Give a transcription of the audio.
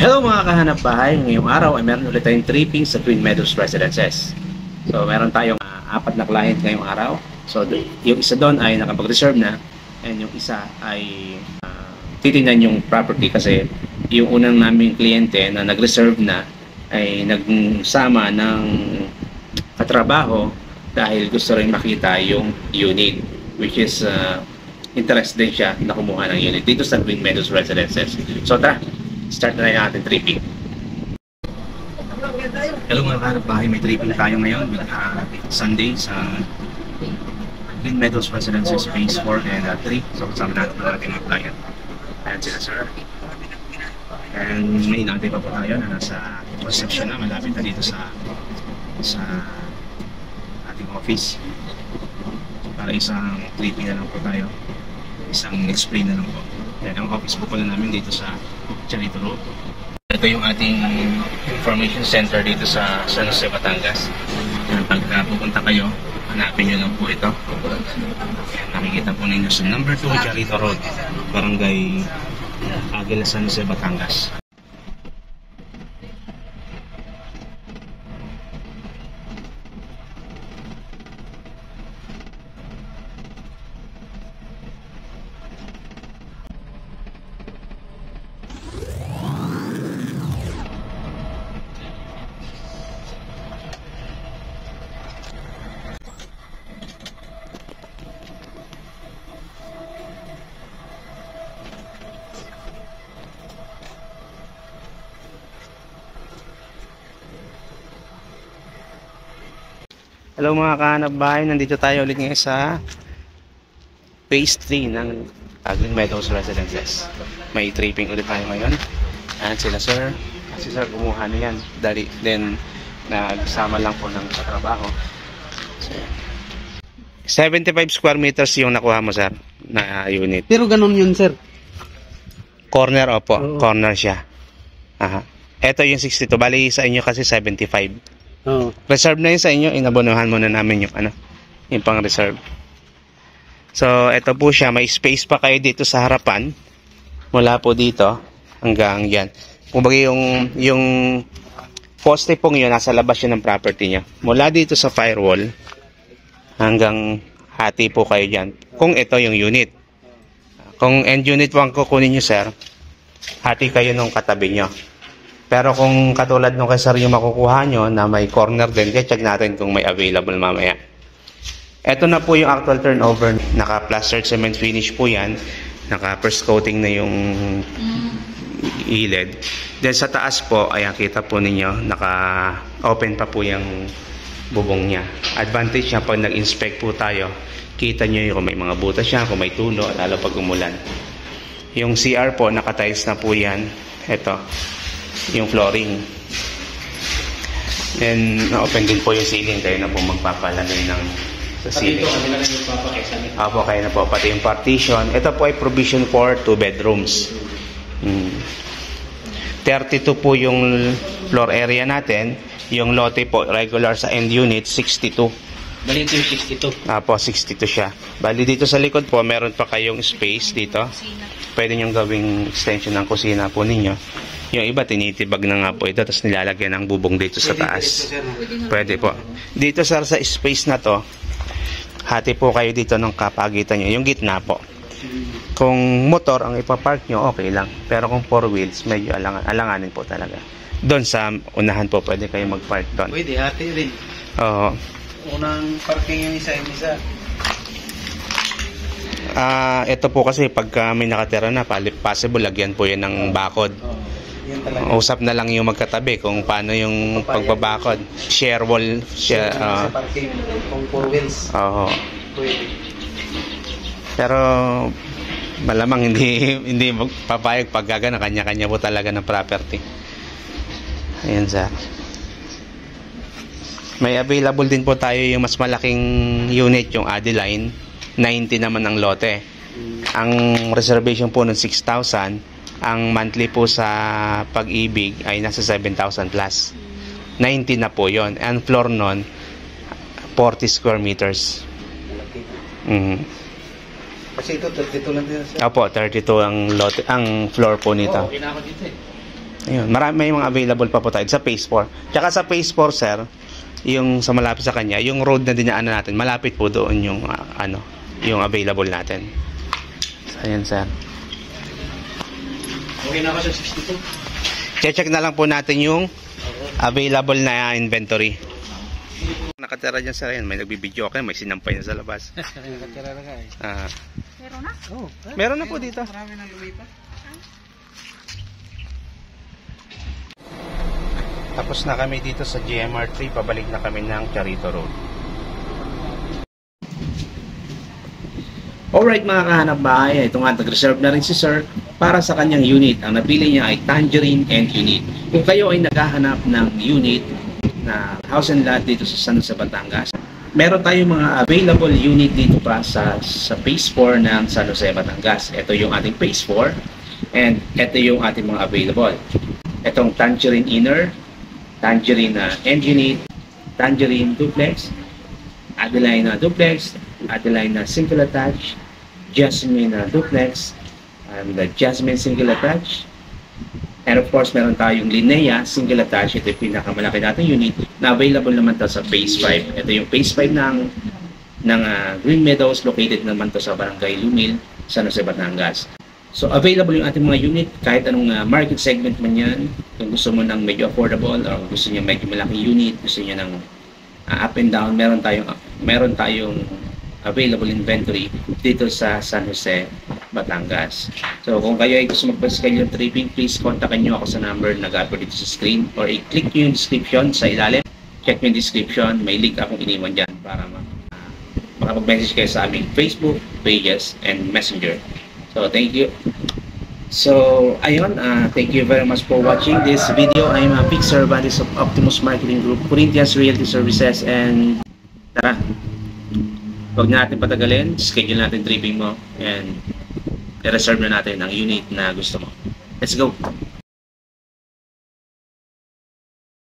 Hello mga kahanap bahay, ngayong araw ay meron ulit tayong tripping sa Twin Meadows Residences. So meron tayong apat na client ngayong araw. So yung isa doon ay nakapag-reserve na and yung isa ay titingnan yung property kasi yung unang naming kliyente na nag-reserve na ay nagsama ng katrabaho dahil gusto rin makita yung unit, which is interest din siya na kumuha ng unit dito sa Twin Meadows Residences. So tara, start na yung ating tripping. Hello mga kahanap bahay, may tripping tayo ngayon with Sunday sa Twin Meadows Residences Phase 4 and 3. So kasama natin ang ating mga client. Ayan sila sir. And may natin pa po tayo na nasa reception na, malapit na dito sa ating office. Para isang tripping na lang po tayo. Isang explain na lang po. Yan ang office po pala namin dito sa Charito Road. Ito yung ating information center dito sa San Jose, Batangas. Pag pupunta kayo, hanapin nyo lang po ito. Yan, nakikita po ninyo sa number 2 Charito Road, Barangay Aguila, San Jose, Batangas. Hello mga kahanap bahay, nandito tayo ulit ngayon sa Phase 3 ng Twin Meadows Residences. May tripping ulit tayo ngayon. Ayan sila sir. Kasi sir, kumuha na yan. Then, nagsama lang po ng katrabaho. So, 75 square meters yung nakuha mo sir, na unit. Pero ganun yun sir. Corner, opo. Oo. Corner siya. Aha. Ito yung 62. Bali sa inyo kasi 75. Oo. Reserve na yun sa inyo, inabonohan muna namin yung yung pang reserve. So ito po siya, may space pa kayo dito sa harapan mula po dito hanggang yan. Kung bagay yung poste pong yun, nasa labas yun ng property niya. Mula dito sa firewall hanggang hati po kayo dyan kung ito yung unit. Kung end unit 1 kukunin nyo sir, hati kayo nung katabi nyo. Pero kung katulad nung kay sir yung makukuha nyo na may corner din, check natin kung may available mamaya. Ito na po yung actual turnover. Naka-plastered cement finish po yan. Naka-first coating na yung ilid. Then sa taas po, ayan kita po ninyo, naka-open pa po yung bubong niya. Advantage niya pag nag-inspect po tayo, kita nyo yung kung may mga butas siya, kung may tulo, lalo pag umulan. Yung CR po, naka-tiles na po yan. Ito. Yung flooring. Then na-open din po yung ceiling, kayo na po magpapalagay ng sa ceiling. Apo, kayo na po, pati yung partition. Ito po ay provision for 2 bedrooms. 32 po yung floor area natin. Yung lote po regular sa end unit 62. Bali ito yung 62. Apo, 62 siya. Bali dito sa likod po meron pa kayong space dito. Pwede nyo gawing extension ng kusina po ninyo. Yung iba tinitibag na nga po ito, tapos nilalagyan ng bubong dito sa taas. Pwede po. Dito sir, sa space na to, hati po kayo dito ng kapagitan nyo, yung gitna po. Kung motor ang ipapark nyo, okay lang. Pero kung 4 wheels, medyo alanganin po talaga. Doon sa unahan po, pwede kayo mag-park doon. Pwede, hati rin. Oo. Unang parking yung isa. Ito po kasi pagka may nakatira na, possible lagyan po yan ng bakod. Yan talaga. Usap na lang yung magkatabi kung paano yung pagbabakod. Share wall. Sa parking, kung 4 wheels. Oo. Pwede. Pero malamang hindi papayag pag gagana, kanya-kanya po talaga ng property. Ayan sir. May available din po tayo yung mas malaking unit, yung Adeline. 90 naman ang lote. Ang reservation po ng 6,000. Ang monthly po sa Pag-ibig ay nasa 7,000 plus. 90 na po yon. And floor nun, 40 square meters. Kasi ito 32 lang din siya. Opo, 32 ang floor po nito. Okay na ako dito eh. Ayun, marami may mga available pa po tayo sa Phase 4. Tsaka sa Phase 4, sir, yung sa malapit sa kanya, yung road na dinaanan natin, malapit po doon yung yung available natin. So, ayan, sir. Okay na ako sa 62. Check na lang po natin yung available na inventory. Nakatira dyan, sir. Ayan, may nagbibideo ako. May sinampay na sa labas. Nakatira na ka eh. Meron na? Oo. Meron na po dito. Marami nang lumipat. Tapos na kami dito sa GMR3. Pabalik na kami ng Charito Road. Alright mga kahanap bahay, ito nga nag-reserve na rin si Sir para sa kanyang unit. Ang napili niya ay Tangerine and Unit. Kung kayo ay naghahanap ng unit na house and lot dito sa San Jose, Batangas, meron tayong mga available unit dito pa sa Phase 4 ng San Jose, Batangas. Ito yung ating Phase 4 and ito yung ating mga available. Itong Tangerine Inner, Tangerine and Unit, Tangerine Duplex, Adeline Duplex, Adeline Single Attach, Jasmine Duplex, and the Jasmine Single Attach. And of course, meron tayong Linnea Single Attach. Ito yung pinakamalaki natin unit na available naman to sa Phase 5. Ito yung Phase 5 ng Green Meadows, located naman to sa Barangay Lumil, San Jose, Batangas. So available yung ating mga unit kahit anong market segment man yan. Kung gusto mo ng medyo affordable or gusto niyo medyo malaking unit, gusto niyo ng up and down, meron tayong available inventory dito sa San Jose, Batangas. So kung kayo ay gusto magpa-schedule tripping, please kontakin nyo ako sa number na nag-upload dito sa screen or i-click nyo yung description sa ilalim. Check nyo yung description, may link akong iniwan dyan para makapag-message kayo sa aming Facebook pages and Messenger. So thank you. So ayun, thank you very much for watching this video. I'm Vic Cervantes of Optimus Marketing Group, Corinthians Realty Services, and tara, huwag na natin patagalin, schedule natin tripping mo and i-reserve na natin ang unit na gusto mo. Let's go!